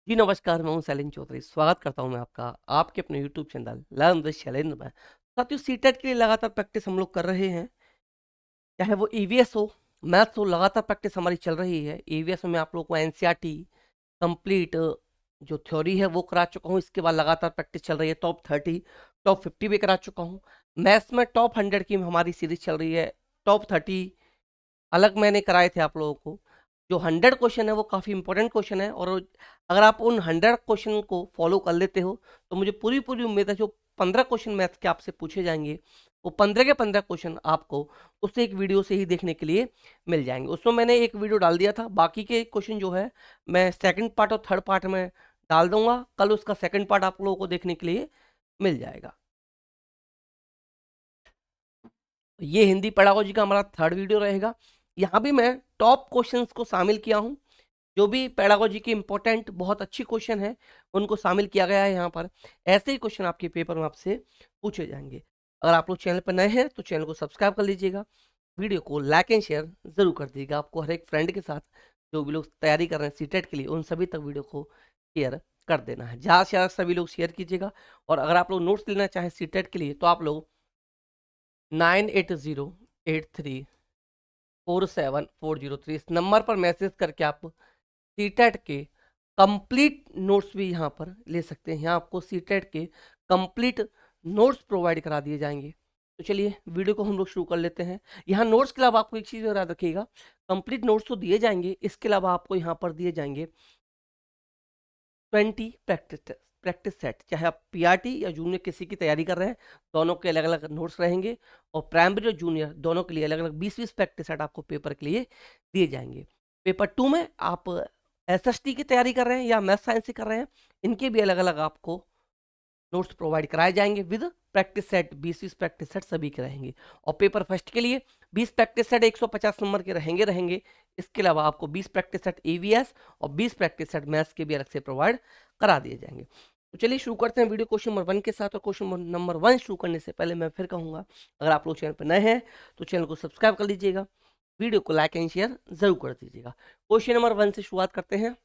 जी नमस्कार, मैं हूँ सैलिन चौधरी। स्वागत करता हूँ मैं आपका, आपके अपने YouTube channel learn with Shailendra में। साथियों, सीटेट के लिए लगातार प्रैक्टिस हम लोग कर रहे हैं, चाहे वो ईवीएस हो, मैथ्स हो, लगातार प्रैक्टिस हमारी चल रही है। ईवीएस में आप लोगों को एनसीईआरटी कंप्लीट जो थ्योरी है वो करा चुका हूँ। इसके बाद लगातार प्रैक्टिस चल रही है, टॉप 30, टॉप 50 भी करा चुका हूँ। मैथ्स में टॉप 100 की हमारी सीरीज चल रही है, टॉप 30 अलग मैंने कराए थे आप लोगों को। जो 100 क्वेश्चन है वो काफ़ी इंपॉर्टेंट क्वेश्चन है, और अगर आप उन 100 क्वेश्चन को फॉलो कर लेते हो तो मुझे पूरी पूरी उम्मीद है जो 15 क्वेश्चन मैथ के आपसे पूछे जाएंगे वो 15 के 15 क्वेश्चन आपको उस एक वीडियो से ही देखने के लिए मिल जाएंगे। उसमें मैंने एक वीडियो डाल दिया था, बाकी के क्वेश्चन जो है मैं सेकंड पार्ट और थर्ड पार्ट में डाल दूंगा। कल उसका सेकंड पार्ट आप लोगों को देखने के लिए मिल जाएगा। ये हिंदी पेडागोजी का हमारा थर्ड वीडियो रहेगा। यहाँ भी मैं टॉप क्वेश्चंस को शामिल किया हूँ, जो भी पेडागोजी के इंपॉर्टेंट बहुत अच्छी क्वेश्चन है उनको शामिल किया गया है यहाँ पर। ऐसे ही क्वेश्चन आपके पेपर में आपसे पूछे जाएंगे। अगर आप लोग चैनल पर नए हैं तो चैनल को सब्सक्राइब कर लीजिएगा, वीडियो को लाइक एंड शेयर जरूर कर दीजिएगा। आपको हर एक फ्रेंड के साथ जो भी लोग तैयारी कर रहे हैं सीटेट के लिए, उन सभी तक वीडियो को शेयर कर देना है। ज़्यादा से ज़्यादा सभी लोग शेयर कीजिएगा। और अगर आप लोग नोट्स लेना चाहें सीटेट के लिए तो आप लोग 9808347403 इस नंबर पर मैसेज करके आप सीटेट के कंप्लीट नोट्स भी यहाँ पर ले सकते हैं। यहाँ आपको सीटेट के कंप्लीट नोट्स प्रोवाइड करा दिए जाएंगे। तो चलिए वीडियो को हम लोग शुरू कर लेते हैं। यहाँ नोट्स के अलावा आपको एक चीज़ याद रखिएगा, कंप्लीट नोट्स तो दिए जाएंगे, इसके अलावा आपको यहाँ पर दिए जाएंगे 20 प्रैक्टिस सेट। चाहे आप पीआरटी या जूनियर किसी की तैयारी कर रहे हैं, दोनों के अलग अलग नोट्स रहेंगे। और प्राइमरी और जूनियर दोनों के लिए अलग अलग 20-20 प्रैक्टिस सेट आपको पेपर के लिए दिए जाएंगे। पेपर 2 में आप एसएसटी की तैयारी कर रहे हैं या मैथ साइंस की कर रहे हैं, इनके भी अलग अलग आपको नोट्स प्रोवाइड कराए जाएंगे with practice set. 20-20 practice set सभी के रहेंगे। और पेपर फर्स्ट के लिए 20 प्रैक्टिस सेट 150 नंबर के रहेंगे। इसके अलावा आपको 20 प्रैक्टिस सेट ईवीएस और 20 प्रैक्टिस सेट मैथ्स के भी अलग से प्रोवाइड करा दिए जाएंगे। तो चलिए शुरू करते हैं वीडियो क्वेश्चन नंबर 1 के साथ। और क्वेश्चन नंबर 1 शुरू करने से पहले मैं फिर कहूंगा, अगर आप लोग चैनल पर नए हैं तो चैनल को सब्सक्राइब कर लीजिएगा, वीडियो को लाइक एंड शेयर जरूर कर दीजिएगा। क्वेश्चन नंबर 1 से शुरुआत करते हैं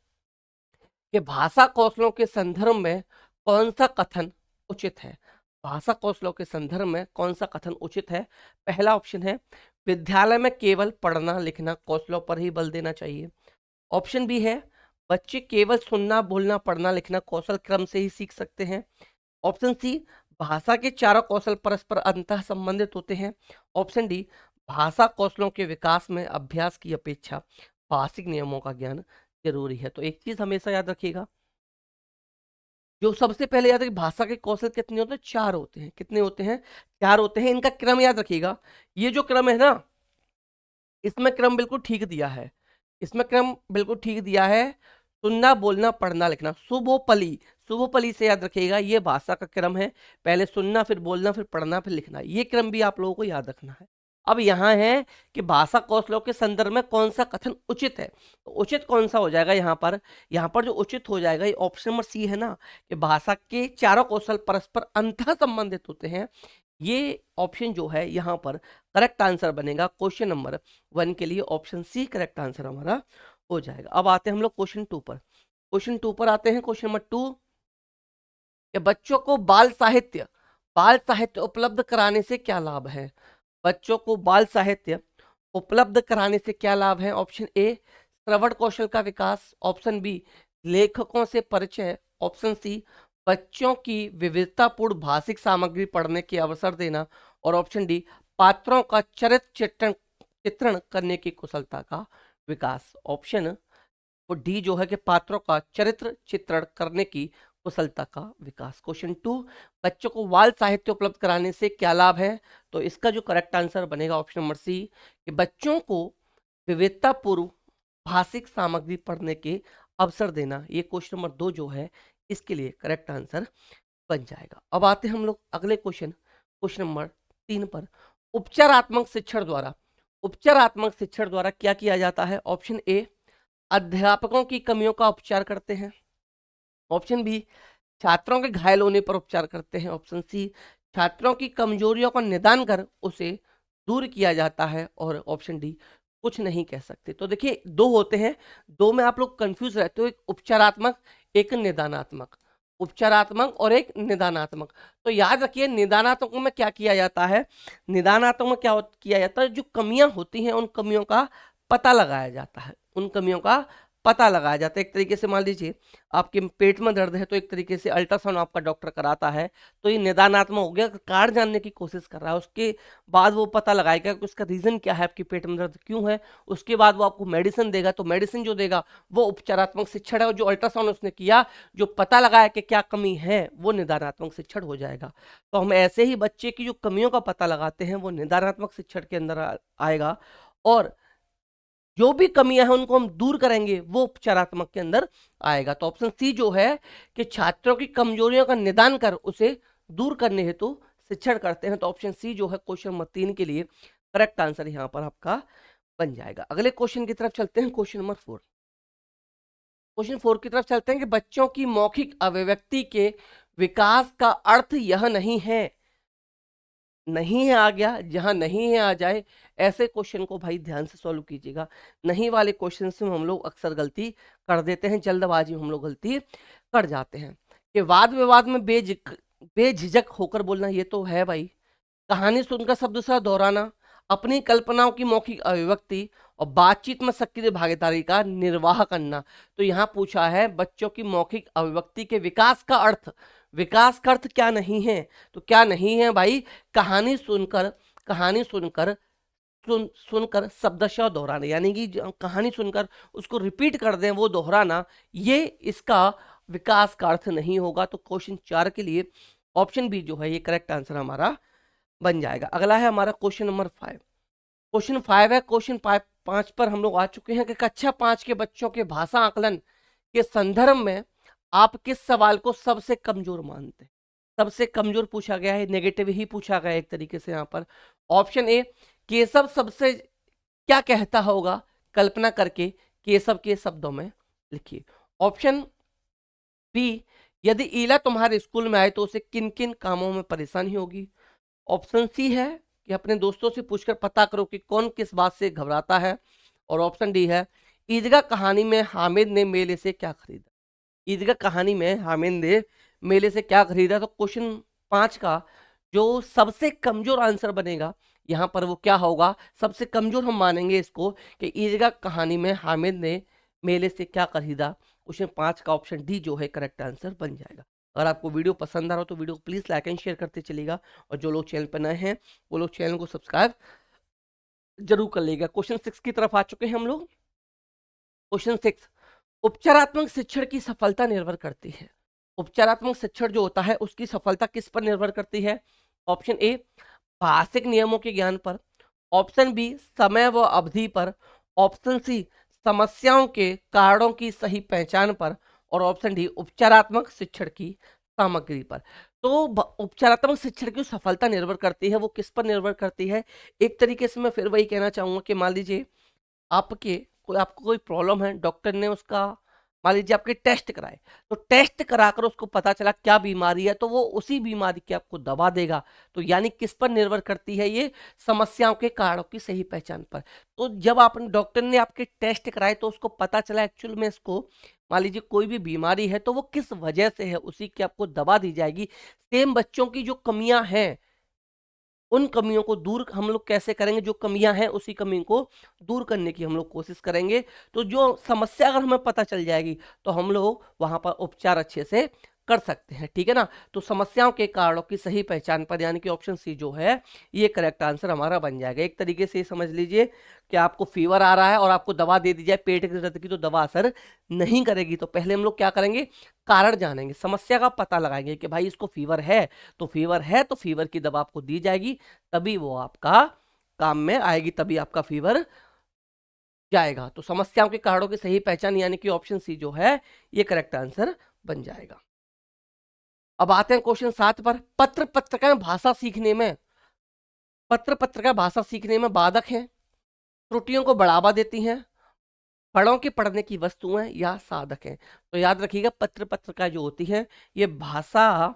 कि भाषा कौशलों के संदर्भ में कौन सा कथन उचित है। भाषा कौशलों के संदर्भ में कौन सा कथन उचित है। पहला ऑप्शन है विद्यालय में केवल पढ़ना लिखना कौशलों पर ही बल देना चाहिए। ऑप्शन बी है बच्चे केवल सुनना बोलना पढ़ना लिखना कौशल क्रम से ही सीख सकते हैं। ऑप्शन सी भाषा के चारों कौशल परस्पर अंतः संबंधित होते हैं। ऑप्शन डी भाषा कौशलों के विकास में अभ्यास की अपेक्षा भाषिक नियमों का ज्ञान जरूरी है। तो एक चीज हमेशा याद रखिएगा, जो सबसे पहले याद रखिए, भाषा के कौशल कितने होते हैं? 4 होते हैं। कितने होते हैं? 4 होते हैं। इनका क्रम याद रखिएगा। ये जो क्रम है ना, इसमें क्रम बिल्कुल ठीक दिया है। इसमें क्रम बिल्कुल ठीक दिया है। सुनना बोलना पढ़ना लिखना शुभोपली, शुभोपली से याद रखिएगा, ये भाषा का क्रम है। पहले सुनना फिर बोलना फिर पढ़ना फिर लिखना, ये क्रम भी आप लोगों को याद रखना है। अब यहाँ है कि भाषा कौशलों के संदर्भ में कौन सा कथन उचित है। तो उचित कौन सा हो जाएगा यहाँ पर? यहाँ पर जो उचित हो जाएगा ये ऑप्शन नंबर सी है ना, कि भाषा के चारों कौशल परस्पर अंतः संबंधित होते हैं। ये ऑप्शन जो है यहाँ पर करेक्ट आंसर बनेगा क्वेश्चन नंबर 1 के लिए। ऑप्शन सी करेक्ट आंसर हमारा हो जाएगा। अब आते हैं हम लोग क्वेश्चन 2 पर। क्वेश्चन 2 पर आते हैं। क्वेश्चन नंबर 2 कि बच्चों को बाल साहित्य उपलब्ध कराने से क्या लाभ है। बच्चों को बाल साहित्य उपलब्ध कराने से क्या लाभ है। ऑप्शन ए श्रवण कौशल का विकास। ऑप्शन बी लेखकों से परिचय। ऑप्शन सी बच्चों की विविधतापूर्ण भाषिक सामग्री पढ़ने के अवसर देना। और ऑप्शन डी पात्रों का चरित्र चित्रण करने की कुशलता का विकास। ऑप्शन वो डी जो है कि पात्रों का चरित्र चित्रण करने की कुशलता का विकास। क्वेश्चन 2 बच्चों को बाल साहित्य उपलब्ध कराने से क्या लाभ है। तो इसका जो करेक्ट आंसर बनेगा ऑप्शन नंबर सी, कि बच्चों को विविधतापूर्व भाषिक सामग्री पढ़ने के अवसर देना। ये क्वेश्चन नंबर 2 जो है इसके लिए करेक्ट आंसर बन जाएगा। अब आते हैं हम लोग अगले क्वेश्चन, क्वेश्चन नंबर 3 पर। उपचारात्मक शिक्षण द्वारा क्या किया जाता है। ऑप्शन ए अध्यापकों की कमियों का उपचार करते हैं। ऑप्शन बी छात्रों के घायल होने पर उपचार करते हैं। ऑप्शन सी छात्रों की कमजोरियों का निदान कर उसे दूर किया जाता है। और ऑप्शन डी कुछ नहीं कह सकते। तो देखिए 2 होते हैं, 2 में आप लोग कंफ्यूज रहते हो, एक उपचारात्मक एक निदानात्मक, उपचारात्मक और एक निदानात्मक। तो याद रखिए निदानात्मक में क्या किया जाता है, निदानात्मक में क्या किया जाता है, जो कमियां होती हैं उन कमियों का पता लगाया जाता है, उन कमियों का पता लगाया जाता है। एक तरीके से मान लीजिए आपके पेट में दर्द है तो एक तरीके से अल्ट्रासाउंड आपका डॉक्टर कराता है, तो ये निदानात्मक हो गया, कारण जानने की कोशिश कर रहा है। उसके बाद वो पता लगाएगा कि उसका रीजन क्या है, आपके पेट में दर्द क्यों है। उसके बाद वो आपको मेडिसिन देगा, तो मेडिसिन जो देगा वो उपचारात्मक शिक्षण है, और जो अल्ट्रासाउंड उसने किया, जो पता लगाया कि क्या कमी है, वो निदानात्मक शिक्षण हो जाएगा। तो हम ऐसे ही बच्चे की जो कमियों का पता लगाते हैं वो निदानात्मक शिक्षण के अंदर आएगा, और जो भी कमियां हैं उनको हम दूर करेंगे वो उपचारात्मक के अंदर आएगा। तो ऑप्शन सी जो है कि छात्रों की कमजोरियों का निदान कर उसे दूर करने हेतु शिक्षण करते हैं। तो ऑप्शन सी जो है क्वेश्चन नंबर 3 के लिए करेक्ट आंसर यहाँ पर आपका बन जाएगा। अगले क्वेश्चन की तरफ चलते हैं, क्वेश्चन नंबर 4। क्वेश्चन 4 की तरफ चलते हैं कि बच्चों की मौखिक अभिव्यक्ति के विकास का अर्थ यह नहीं है, नहीं है आ गया, जहां नहीं है आ जाए, ऐसे क्वेश्चन को भाई ध्यान से सॉल्व कीजिएगा। नहीं वाले क्वेश्चन से हम लोग अक्सर गलती कर देते हैं, जल्दबाजी में हम लोग गलती कर जाते हैं। कि वाद विवाद में बेझिझक होकर बोलना, ये तो है भाई। कहानी सुनकर शब्द दूसरा दोहराना, अपनी कल्पनाओं की मौखिक अभिव्यक्ति, और बातचीत में सक्रिय भागीदारी का निर्वाह करना। तो यहाँ पूछा है बच्चों की मौखिक अभिव्यक्ति के विकास का अर्थ, विकास का अर्थ क्या नहीं है, तो क्या नहीं है भाई, कहानी सुनकर, कहानी सुनकर सुनकर शब्दशः दोहराना, यानी कि कहानी सुनकर उसको रिपीट कर दें, वो दोहराना, ये इसका विकास का अर्थ नहीं होगा। तो क्वेश्चन 4 के लिए ऑप्शन बी जो है ये करेक्ट आंसर हमारा बन जाएगा। अगला है हमारा क्वेश्चन नंबर 5। क्वेश्चन 5 है, क्वेश्चन 5 पर हम लोग आ चुके हैं कि कक्षा 5 के बच्चों के भाषा आकलन के संदर्भ में आप किस सवाल को सबसे कमजोर मानते हैं। सबसे कमजोर पूछा गया है, नेगेटिव ही पूछा गया है एक तरीके से यहाँ पर। ऑप्शन ए, केशव सबसे क्या कहता होगा, कल्पना करके केशव के शब्दों में लिखिए। ऑप्शन बी, यदि ईला तुम्हारे स्कूल में आए तो उसे किन किन कामों में परेशानी होगी। ऑप्शन सी है कि अपने दोस्तों से पूछकर पता करो कि कौन किस बात से घबराता है। और ऑप्शन डी है, ईदगाह कहानी में हामिद ने मेले से क्या खरीदा। ईदगाह कहानी में हामिद ने मेले से क्या खरीदा। तो क्वेश्चन 5 का जो सबसे कमजोर आंसर बनेगा यहाँ पर वो क्या होगा, सबसे कमजोर हम मानेंगे इसको कि ईदगाह कहानी में हामिद ने मेले से क्या खरीदा। क्वेश्चन 5 का ऑप्शन डी जो है करेक्ट आंसर बन जाएगा। अगर आपको वीडियो पसंद आ रहा हो तो वीडियो को प्लीज़ लाइक एंड शेयर करते चलिएगा, और जो लोग चैनल पर नए हैं वो लोग चैनल को सब्सक्राइब जरूर कर लेगा। क्वेश्चन 6 की तरफ आ चुके हैं हम लोग। क्वेश्चन 6, उपचारात्मक शिक्षण की सफलता निर्भर करती है। उपचारात्मक शिक्षण जो होता है उसकी सफलता किस पर निर्भर करती है। ऑप्शन ए, भाषिक नियमों के ज्ञान पर। ऑप्शन बी, समय व अवधि पर। ऑप्शन सी, समस्याओं के कारणों की सही पहचान पर। और ऑप्शन डी, उपचारात्मक शिक्षण की सामग्री पर। तो उपचारात्मक शिक्षण की सफलता निर्भर करती है, वो किस पर निर्भर करती है। एक तरीके से मैं फिर वही कहना चाहूंगा कि मान लीजिए आपको कोई प्रॉब्लम है, डॉक्टर ने उसका मान लीजिए आपके टेस्ट कराए, तो टेस्ट कराकर उसको पता चला क्या बीमारी है, तो वो उसी बीमारी की आपको दवा देगा। तो यानी किस पर निर्भर करती है ये, समस्याओं के कारणों की सही पहचान पर। तो जब आपने डॉक्टर ने आपके टेस्ट कराए तो उसको पता चला एक्चुअल में इसको मान लीजिए कोई भी बीमारी है, तो वो किस वजह से है, उसी की आपको दवा दी जाएगी। सेम बच्चों की जो कमियां हैं उन कमियों को दूर हम लोग कैसे करेंगे, जो कमियां हैं उसी कमी को दूर करने की हम लोग कोशिश करेंगे। तो जो समस्या अगर हमें पता चल जाएगी तो हम लोग वहां पर उपचार अच्छे से कर सकते हैं, ठीक है ना। तो समस्याओं के कारणों की सही पहचान पर, यानी कि ऑप्शन सी जो है ये करेक्ट आंसर हमारा बन जाएगा। एक तरीके से समझ लीजिए कि आपको फीवर आ रहा है और आपको दवा दे दी जाए पेट के दर्द की, तो दवा असर नहीं करेगी। तो पहले हम लोग क्या करेंगे, कारण जानेंगे, समस्या का पता लगाएंगे कि भाई इसको फीवर है, तो फीवर है तो फीवर की दवा आपको दी जाएगी, तभी वो आपका काम में आएगी, तभी आपका फीवर जाएगा। तो समस्याओं के कारणों की सही पहचान, यानी कि ऑप्शन सी जो है ये करेक्ट आंसर बन जाएगा। अब आते हैं क्वेश्चन 7 पर। पत्र पत्रिकाएं भाषा सीखने में, पत्र पत्रिका भाषा सीखने में बाधक हैं, त्रुटियों को बढ़ावा देती हैं, बड़ों के पढ़ने की वस्तुएं या साधक हैं। तो याद रखिएगा पत्र पत्रिका जो होती है ये भाषा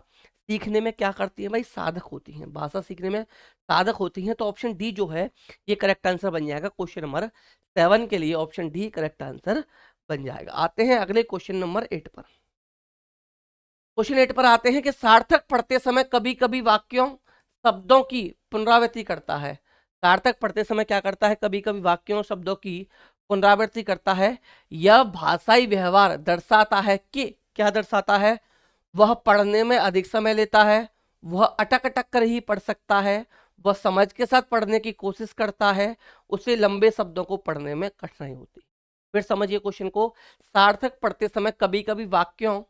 सीखने में क्या करती है भाई, साधक होती हैं, भाषा सीखने में साधक होती हैं। तो ऑप्शन डी जो है ये करेक्ट आंसर बन जाएगा। क्वेश्चन नंबर 7 के लिए ऑप्शन डी करेक्ट आंसर बन जाएगा। आते हैं अगले क्वेश्चन नंबर 8 पर। क्वेश्चन 8 पर आते हैं कि सार्थक पढ़ते समय कभी कभी वाक्यों शब्दों की पुनरावृत्ति करता है। सार्थक पढ़ते समय क्या करता है? कभी कभी वाक्यों शब्दों की पुनरावृत्ति करता है। यह भाषाई व्यवहार दर्शाता है कि, क्या दर्शाता है? वह पढ़ने में अधिक समय लेता है, वह अटक अटक कर ही पढ़ सकता है, वह समझ के साथ पढ़ने की कोशिश करता है, उसे लंबे शब्दों को पढ़ने में कठिनाई होती है। फिर समझिए क्वेश्चन को। सार्थक पढ़ते समय कभी कभी वाक्यों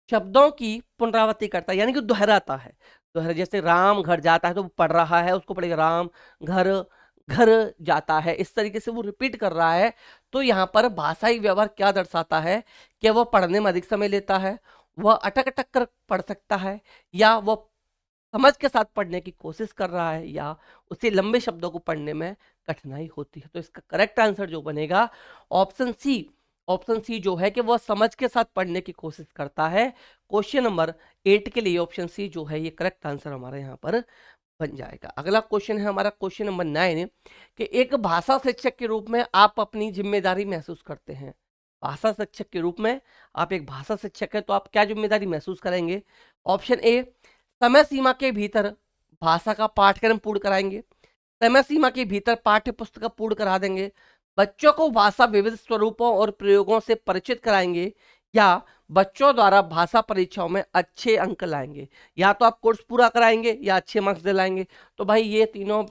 शब्दों की पुनरावृत्ति करता है, यानी कि दोहराता है। दोहरा, जैसे राम घर जाता है तो वो पढ़ रहा है, उसको पढ़ेगा राम घर घर जाता है, इस तरीके से वो रिपीट कर रहा है। तो यहाँ पर भाषाई व्यवहार क्या दर्शाता है? कि वह पढ़ने में अधिक समय लेता है, वह अटक अटक कर पढ़ सकता है, या वह समझ के साथ पढ़ने की कोशिश कर रहा है, या उसे लंबे शब्दों को पढ़ने में कठिनाई होती है। तो इसका करेक्ट आंसर जो बनेगा ऑप्शन सी। ऑप्शन सी जो है कि वह समझ के साथ पढ़ने की कोशिश करता है। क्वेश्चन नंबर 8 के लिए ऑप्शन सी जो है ये करेक्ट आंसर हमारे यहाँ पर बन जाएगा। अगला क्वेश्चन है हमारा क्वेश्चन नंबर 9 कि एक भाषा शिक्षक के रूप में आप अपनी जिम्मेदारी महसूस करते हैं। भाषा शिक्षक के रूप में आप एक भाषा शिक्षक है तो आप क्या जिम्मेदारी महसूस करेंगे? ऑप्शन ए, समय सीमा के भीतर भाषा का पाठ्यक्रम पूर्ण कराएंगे, समय सीमा के भीतर पाठ्य पुस्तक पूर्ण करा देंगे, बच्चों को भाषा विविध स्वरूपों और प्रयोगों से परिचित कराएंगे, या बच्चों द्वारा भाषा परीक्षाओं में अच्छे अंक लाएंगे। या तो आप कोर्स पूरा कराएंगे या अच्छे मार्क्स दिलाएंगे। तो भाई ये तीनों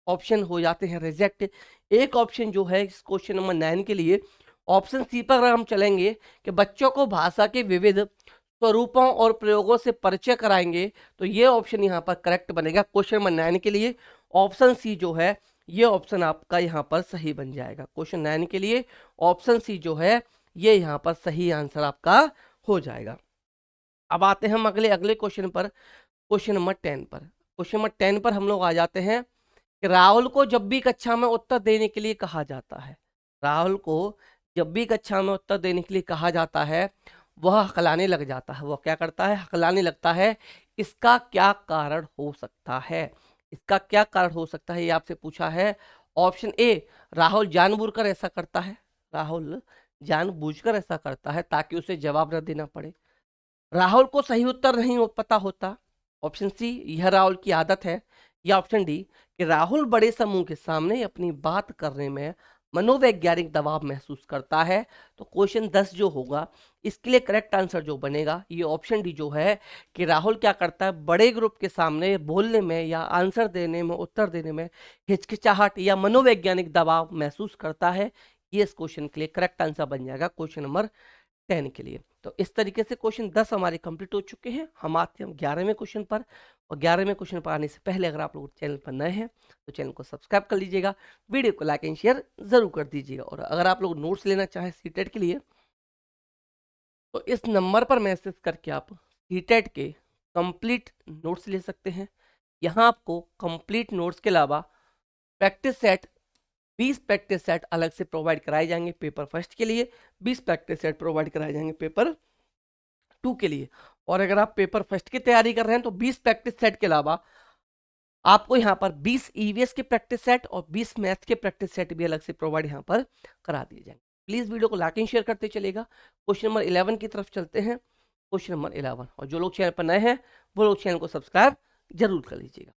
ऑप्शन हो जाते हैं रिजेक्ट। एक ऑप्शन जो है इस क्वेश्चन नंबर 9 के लिए, ऑप्शन सी पर अगर हम चलेंगे कि बच्चों को भाषा के विविध स्वरूपों और प्रयोगों से परिचय कराएंगे, तो ये ऑप्शन यहाँ पर करेक्ट बनेगा क्वेश्चन नंबर 9 के लिए। ऑप्शन सी जो है ये ऑप्शन आपका यहाँ पर सही बन जाएगा। क्वेश्चन 9 के लिए ऑप्शन सी जो है ये यहाँ पर सही आंसर आपका हो जाएगा। अब आते हैं हम अगले अगले क्वेश्चन पर, क्वेश्चन नंबर 10 पर। क्वेश्चन नंबर 10 पर हम लोग आ जाते हैं कि राहुल को जब भी कक्षा में उत्तर देने के लिए कहा जाता है, राहुल को जब भी कक्षा में उत्तर देने के लिए कहा जाता है वह हकलाने लग जाता है। वह क्या करता है? हकलाने लगता है। इसका क्या कारण हो सकता है? इसका क्या कारण हो सकता है ये आपसे पूछा है। ऑप्शन ए, राहुल जानबूझकर ऐसा करता है, राहुल जानबूझकर ऐसा करता है ताकि उसे जवाब न देना पड़े। राहुल को सही उत्तर नहीं पता होता। ऑप्शन सी, यह राहुल की आदत है। या ऑप्शन डी, कि राहुल बड़े समूह के सामने अपनी बात करने में मनोवैज्ञानिक दबाव महसूस करता है। तो क्वेश्चन 10 जो होगा इसके लिए करेक्ट आंसर जो बनेगा ये ऑप्शन डी जो है कि राहुल क्या करता है? बड़े ग्रुप के सामने बोलने में या आंसर देने में, उत्तर देने में हिचकिचाहट या मनोवैज्ञानिक दबाव महसूस करता है। ये इस क्वेश्चन के लिए करेक्ट आंसर बन जाएगा क्वेश्चन नंबर 10 के लिए। तो इस तरीके से क्वेश्चन 10 हमारे कंप्लीट हो चुके हैं। हम आते हैं 11वें क्वेश्चन पर, और 11वें क्वेश्चन पर आने से पहले अगर आप लोग चैनल पर नए हैं तो चैनल को सब्सक्राइब कर लीजिएगा, वीडियो को लाइक एंड शेयर जरूर कर दीजिएगा। और अगर आप लोग नोट्स लेना चाहें सीटेट के लिए तो इस नंबर पर मैसेज करके आप सीटेट के कंप्लीट नोट्स ले सकते हैं। यहाँ आपको कंप्लीट नोट्स के अलावा प्रैक्टिस सेट 20 प्रैक्टिस सेट अलग से प्रोवाइड कराए जाएंगे पेपर फर्स्ट के लिए, 20 प्रैक्टिस सेट प्रोवाइड कराए जाएंगे पेपर 2 के लिए। और अगर आप पेपर फर्स्ट की तैयारी कर रहे हैं तो 20 प्रैक्टिस सेट के अलावा आपको यहाँ पर 20 ईवीएस के प्रैक्टिस सेट और 20 मैथ के प्रैक्टिस सेट भी अलग से प्रोवाइड यहाँ पर करा दिए जाएंगे। प्लीज वीडियो को लाइक एंड शेयर करते चलेगा। क्वेश्चन नंबर 11 की तरफ चलते हैं। क्वेश्चन नंबर 11, और जो लोग चैनल पर नए हैं वो लोग चैनल को सब्सक्राइब जरूर कर लीजिएगा।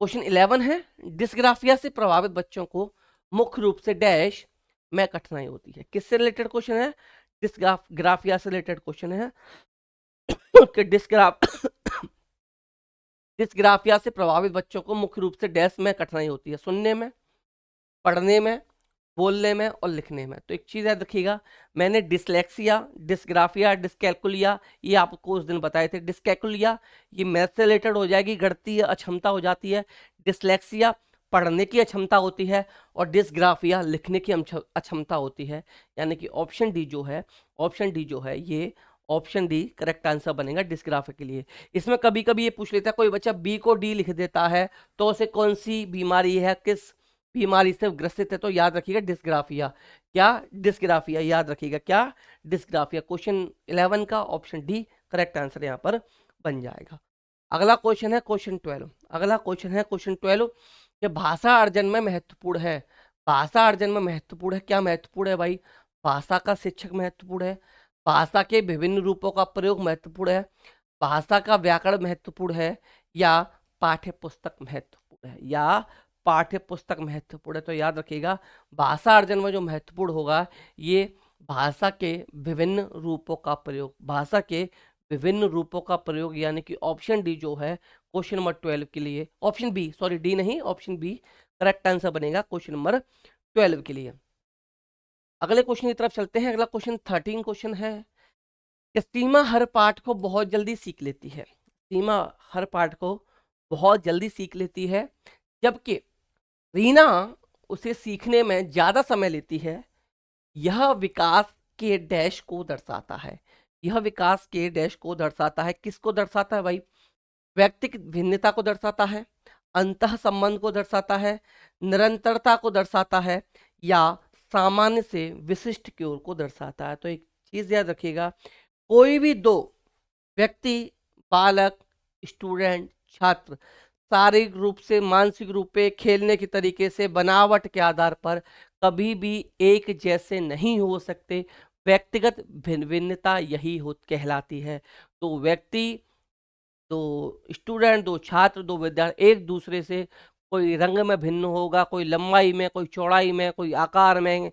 क्वेश्चन 11 है, डिस्ग्राफिया से प्रभावित बच्चों को मुख्य रूप से डैश में कठिनाई होती है। किससे रिलेटेड क्वेश्चन है? डिस्ग्राफिया से रिलेटेड क्वेश्चन है कि डिस्ग्राफिया से प्रभावित बच्चों को मुख्य रूप से डैश में कठिनाई होती है, सुनने में, पढ़ने में, बोलने में और लिखने में। तो एक चीज याद रखिएगा, मैंने डिसलेक्सिया, डिस्ग्राफिया, डिस्कैलकुलिया ये आपको उस दिन बताए थे। डिस्कैलकुलिया ये मैथ से रिलेटेड हो जाएगी, गणितीय अक्षमता हो जाती है। डिसलेक्सिया पढ़ने की अक्षमता होती है, और डिस्ग्राफिया लिखने की अक्षमता होती है। यानी कि ऑप्शन डी जो है, ऑप्शन डी जो है ये ऑप्शन डी करेक्ट आंसर बनेगा डिस्ग्राफिया के लिए। इसमें कभी कभी ये पूछ लेता है कोई बच्चा बी को डी लिख देता है तो उसे कौन सी बीमारी है, किस बीमारी से ग्रसित है? तो याद रखिएगा डिस्ग्राफिया। क्या? डिस्ग्राफिया। याद रखिएगा क्या? डिस्ग्राफिया। क्वेश्चन 11 का ऑप्शन डी करेक्ट आंसर यहाँ पर बन जाएगा। अगला क्वेश्चन है क्वेश्चन 12। अगला क्वेश्चन है क्वेश्चन 12 कि भाषा अर्जन में महत्वपूर्ण है। भाषा अर्जन में महत्वपूर्ण है, क्या महत्वपूर्ण है भाई? भाषा का शिक्षक महत्वपूर्ण है, भाषा के विभिन्न रूपों का प्रयोग महत्वपूर्ण है, भाषा का व्याकरण महत्वपूर्ण है, या पाठ्य पुस्तक महत्वपूर्ण है, या पाठ्य पुस्तक महत्वपूर्ण है। तो याद रखिएगा, भाषा अर्जन में जो महत्वपूर्ण होगा ये भाषा के विभिन्न रूपों का प्रयोग, भाषा के विभिन्न रूपों का प्रयोग, यानी कि ऑप्शन डी जो है क्वेश्चन नंबर 12 के लिए, ऑप्शन बी, सॉरी डी नहीं, ऑप्शन बी करेक्ट आंसर बनेगा क्वेश्चन नंबर 12 के लिए। अगले क्वेश्चन की तरफ चलते हैं। अगला क्वेश्चन 13 क्वेश्चन है कि सीमा हर पाठ को बहुत जल्दी सीख लेती है, सीमा हर पाठ को बहुत जल्दी सीख लेती है, जबकि रीना उसे सीखने में ज्यादा समय लेती है। यह विकास के डैश को दर्शाता है, यह विकास के डैश को दर्शाता है। किसको दर्शाता है भाई? व्यक्तिगत भिन्नता को दर्शाता है, अंतः संबंध को दर्शाता है, निरंतरता को दर्शाता है, या सामान्य से विशिष्ट की ओर को दर्शाता है। तो एक चीज याद रखिएगा, कोई भी दो व्यक्ति, बालक, स्टूडेंट, छात्र शारीरिक रूप से, मानसिक रूप से, खेलने के तरीके से, बनावट के आधार पर कभी भी एक जैसे नहीं हो सकते। व्यक्तिगत भिन्नता यही हो कहलाती है। तो व्यक्ति, दो स्टूडेंट, दो छात्र, दो विद्यार्थी एक दूसरे से कोई रंग में भिन्न होगा, कोई लंबाई में, कोई चौड़ाई में, कोई आकार में,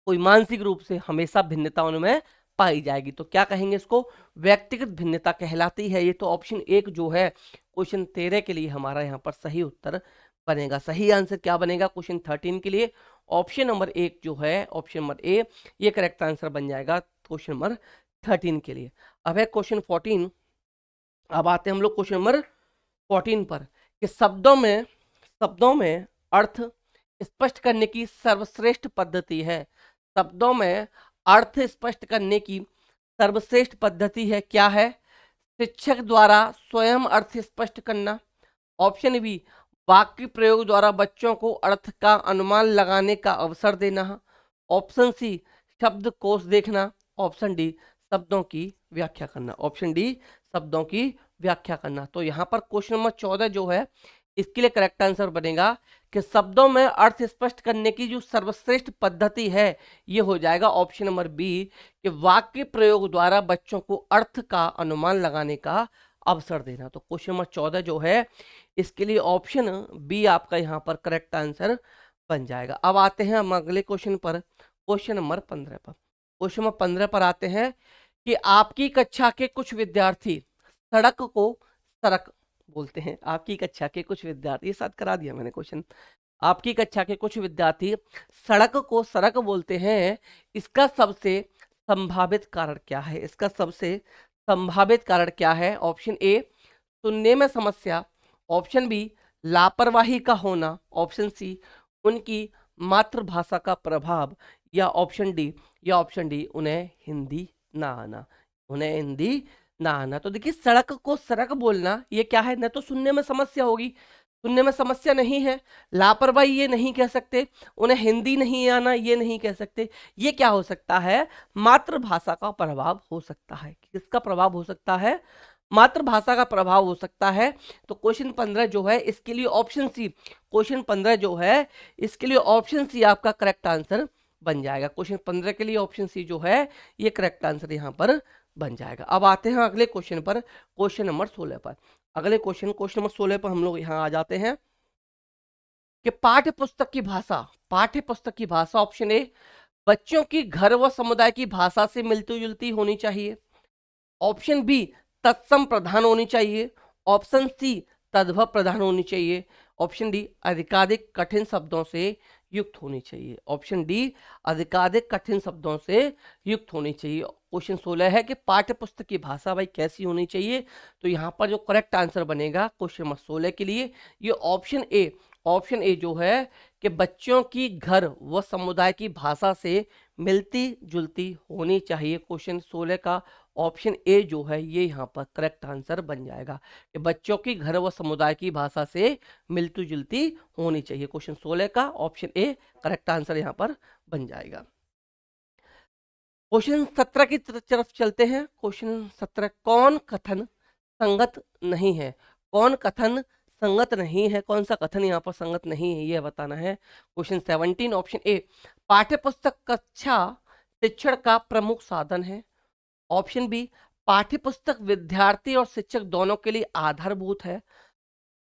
कोई मानसिक रूप से, हमेशा भिन्नता उनमें पाई जाएगी। तो क्या कहेंगे इसको? व्यक्तिगत भिन्नता कहलाती है। ये तो ऑप्शन एक जो है क्वेश्चन 13 के लिए हमारा यहाँ पर सही उत्तर बनेगा। सही आंसर क्या बनेगा क्वेश्चन 13 के लिए? ऑप्शन नंबर एक जो है, ऑप्शन नंबर ए, ये करेक्ट आंसर बन जाएगा क्वेश्चन नंबर 13 के लिए। अब है क्वेश्चन 14। अब आते हैं हम लोग क्वेश्चन नंबर 14 पर कि शब्दों में अर्थ स्पष्ट करने की सर्वश्रेष्ठ पद्धति है। शब्दों में अर्थ स्पष्ट करने की सर्वश्रेष्ठ पद्धति है, क्या है? शिक्षक द्वारा स्वयं अर्थ स्पष्ट करना, ऑप्शन बी वाक्य प्रयोग द्वारा बच्चों को अर्थ का अनुमान लगाने का अवसर देना, ऑप्शन सी शब्दकोश देखना, ऑप्शन डी शब्दों की व्याख्या करना, ऑप्शन डी शब्दों की व्याख्या करना। तो यहाँ पर क्वेश्चन नंबर 14 जो है इसके लिए करेक्ट आंसर बनेगा कि शब्दों में अर्थ स्पष्ट करने की जो सर्वश्रेष्ठ पद्धति है ये हो जाएगा ऑप्शन नंबर बी, कि वाक्य प्रयोग द्वारा बच्चों को अर्थ का अनुमान लगाने का अवसर देना। तो क्वेश्चन नंबर 14 जो है इसके लिए ऑप्शन बी आपका यहाँ पर करेक्ट आंसर बन जाएगा। अब आते हैं हम अगले क्वेश्चन पर, क्वेश्चन नंबर 15 पर। क्वेश्चन नंबर 15 पर आते हैं कि आपकी कक्षा के कुछ विद्यार्थी सड़क को सरक बोलते हैं। आपकी कक्षा के कुछ विद्यार्थी, ये साथ करा दिया मैंने क्वेश्चन, आपकी कक्षा के कुछ विद्यार्थी सड़क को सरक बोलते हैं, इसका सबसे संभावित कारण क्या है? इसका सबसे संभावित कारण क्या है? ऑप्शन ए सुनने में समस्या, ऑप्शन बी लापरवाही का होना, ऑप्शन सी उनकी मातृभाषा का प्रभाव, या ऑप्शन डी उन्हें हिंदी ना आना, उन्हें हिंदी ना आना। तो देखिए सड़क को सड़क बोलना ये क्या है? न तो सुनने में समस्या होगी, सुनने में समस्या नहीं है, लापरवाही ये नहीं कह सकते, उन्हें हिंदी नहीं आना ये नहीं कह सकते, ये क्या हो सकता है? मातृभाषा का प्रभाव हो सकता है। किसका प्रभाव हो सकता है? मातृभाषा का प्रभाव हो सकता है। तो क्वेश्चन 15 जो है इसके लिए ऑप्शन सी, क्वेश्चन 15 जो है इसके लिए ऑप्शन सी आपका करेक्ट आंसर बन जाएगा। क्वेश्चन 15 के लिए ऑप्शन सी जो है ये करेक्ट आंसर यहाँ पर बन जाएगा। अब आते हैं अगले क्वेश्चन पर, क्वेश्चन नंबर 16 पर। अगले क्वेश्चन नंबर 16 पर हम लोग यहाँ आ जाते हैं कि पाठ्य पुस्तक की भाषा, पाठ्य पुस्तक की भाषा ऑप्शन ए बच्चों की घर व समुदाय की भाषा से मिलती जुलती होनी चाहिए, ऑप्शन बी तत्सम प्रधान होनी चाहिए, ऑप्शन सी तद्भव प्रधान होनी चाहिए, ऑप्शन डी अधिकाधिक कठिन शब्दों से युक्त होनी चाहिए, ऑप्शन डी अधिकाधिक कठिन शब्दों से युक्त होनी चाहिए। क्वेश्चन 16 है कि पाठ्य पुस्तक की भाषा भाई कैसी होनी चाहिए? तो यहाँ पर जो करेक्ट आंसर बनेगा क्वेश्चन नंबर 16 के लिए ये ऑप्शन ए, ऑप्शन ए जो है कि बच्चों की घर व समुदाय की भाषा से मिलती जुलती होनी चाहिए। क्वेश्चन 16 का ऑप्शन ए जो है ये यहाँ पर करेक्ट आंसर बन जाएगा कि बच्चों की घर व समुदाय की भाषा से मिलती जुलती होनी चाहिए। क्वेश्चन 16 का ऑप्शन ए करेक्ट आंसर यहाँ पर बन जाएगा। क्वेश्चन 17 की तरफ चलते हैं। क्वेश्चन 17 कौन कथन संगत नहीं है? कौन कथन संगत नहीं है? कौन सा कथन यहाँ पर संगत नहीं है ये बताना है। क्वेश्चन 17 ऑप्शन ए पाठ्य पुस्तक कक्षा शिक्षण का प्रमुख साधन है, ऑप्शन बी, पाठ्य पुस्तक विद्यार्थी और शिक्षक दोनों के लिए आधारभूत है।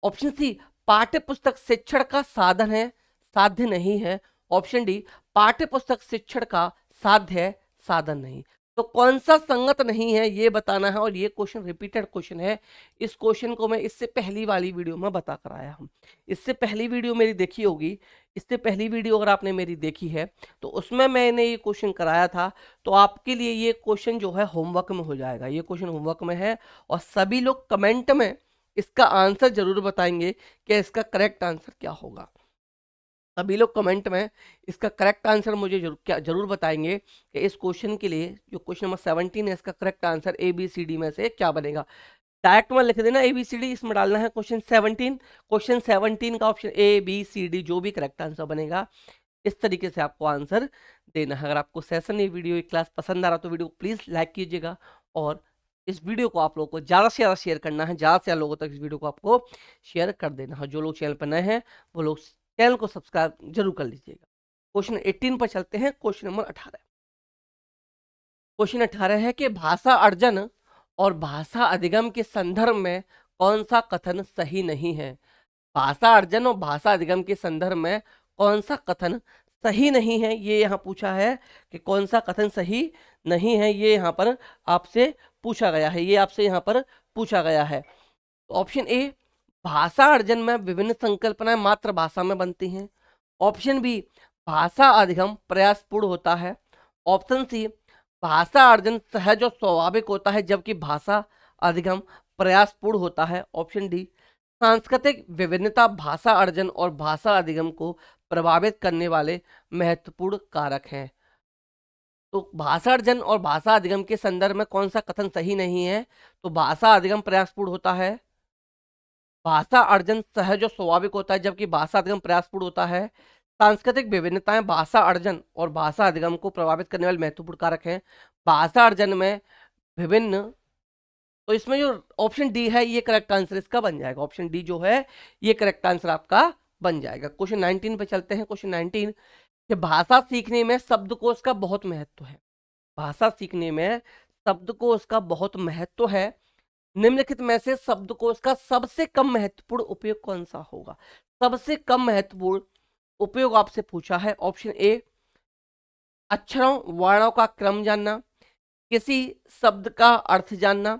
ऑप्शन सी, पाठ्य पुस्तक शिक्षण का साधन है, साध्य नहीं है। ऑप्शन डी, पाठ्य पुस्तक शिक्षण का साध्य है, साधन नहीं। तो कौन सा संगत नहीं है ये बताना है, और ये क्वेश्चन रिपीटेड क्वेश्चन है। इस क्वेश्चन को मैं इससे पहली वाली वीडियो में बता कर आया हूं। इससे पहली वीडियो मेरी देखी होगी, इससे पहली वीडियो अगर आपने मेरी देखी है तो उसमें मैंने ये क्वेश्चन कराया था। तो आपके लिए ये क्वेश्चन जो है होमवर्क में हो जाएगा, ये क्वेश्चन होमवर्क में है। और सभी लोग कमेंट में इसका आंसर जरूर बताएंगे कि इसका करेक्ट आंसर क्या होगा। सभी लोग कमेंट में इसका करेक्ट आंसर मुझे जरूर बताएंगे कि इस क्वेश्चन के लिए जो क्वेश्चन नंबर 17 है इसका करेक्ट आंसर ABCD में से क्या बनेगा। डायरेक्ट में लिख देना ABCD, इसमें डालना है क्वेश्चन 17। क्वेश्चन 17 का ऑप्शन ABCD जो भी करेक्ट आंसर बनेगा, इस तरीके से आपको आंसर देना है। अगर आपको सेशन, ये वीडियो, ये क्लास पसंद आ रहा तो वीडियो को प्लीज लाइक कीजिएगा, और इस वीडियो को आप लोगों को ज़्यादा से ज़्यादा शेयर करना है, ज़्यादा से ज़्यादा लोगों तक इस वीडियो को आपको शेयर कर देना है। जो लोग चैनल पर नए हैं वो लोग चैनल को सब्सक्राइब जरूर कर लीजिएगा। क्वेश्चन 18 पर चलते हैं। क्वेश्चन नंबर 18, क्वेश्चन 18 है कि भाषा अर्जन और भाषा अधिगम के संदर्भ में कौन सा कथन सही नहीं है। भाषा अर्जन और भाषा अधिगम के संदर्भ में कौन सा कथन सही नहीं है, ये यहाँ पूछा है कि कौन सा कथन सही नहीं है, ये यहाँ पर आपसे पूछा गया है, ये आपसे यहाँ पर पूछा गया है। ऑप्शन ए, भाषा अर्जन में विभिन्न संकल्पनाएं मातृभाषा में बनती हैं। ऑप्शन बी, भाषा अधिगम प्रयासपूर्ण होता है। ऑप्शन सी, भाषा अर्जन सहज और स्वाभाविक होता है जबकि भाषा अधिगम प्रयासपूर्ण होता है। ऑप्शन डी, सांस्कृतिक विभिन्नता भाषा अर्जन और भाषा अधिगम को प्रभावित करने वाले महत्वपूर्ण कारक हैं। तो भाषा अर्जन और भाषा अधिगम के संदर्भ में कौन सा कथन सही नहीं है, तो भाषा अधिगम प्रयासपूर्ण होता है, भाषा अर्जन सहज और स्वाभाविक होता है जबकि भाषा अधिगम प्रयासपूर्ण होता है, सांस्कृतिक विभिन्नताएं भाषा अर्जन और भाषा अधिगम को प्रभावित करने वाले महत्वपूर्ण कारक हैं। भाषा अर्जन में विभिन्न, तो इसमें जो ऑप्शन डी है ये करेक्ट आंसर इसका बन जाएगा। ऑप्शन डी जो है ये करेक्ट आंसर आपका बन जाएगा। क्वेश्चन 19 पे चलते हैं। क्वेश्चन 19 कि भाषा सीखने में शब्दकोश का बहुत महत्व है। भाषा सीखने में शब्दकोश का बहुत महत्व है। निम्नलिखित में से शब्दकोश का सबसे कम महत्वपूर्ण उपयोग कौन सा होगा। सबसे कम महत्वपूर्ण उपयोग आपसे पूछा है। ऑप्शन ए, अक्षरों वर्णों का क्रम जानना, किसी शब्द का अर्थ जानना,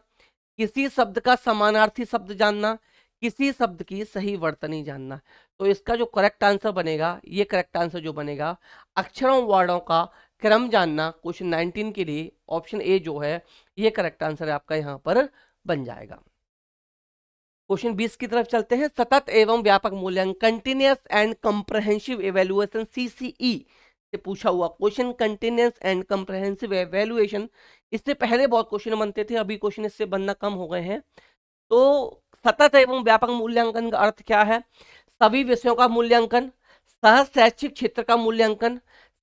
किसी शब्द का समानार्थी शब्द जानना, किसी शब्द की सही वर्तनी जानना। तो इसका जो करेक्ट आंसर बनेगा, ये करेक्ट आंसर जो बनेगा, अक्षरों वर्णों का क्रम जानना, क्वेश्चन 19 के लिए ऑप्शन ए जो है ये करेक्ट आंसर आपका यहाँ पर बन जाएगा। क्वेश्चन 20 की तरफ चलते हैं। सतत एवं व्यापक मूल्यांकन, continuous and comprehensive evaluation, CCE से पूछा हुआ question. Continuous and comprehensive evaluation, इससे पहले बहुत क्वेश्चन बनते थे, अभी क्वेश्चन इससे बनना कम हो गए हैं। तो सतत एवं व्यापक मूल्यांकन का अर्थ क्या है? सभी विषयों का मूल्यांकन, सह शैक्षिक क्षेत्र का मूल्यांकन,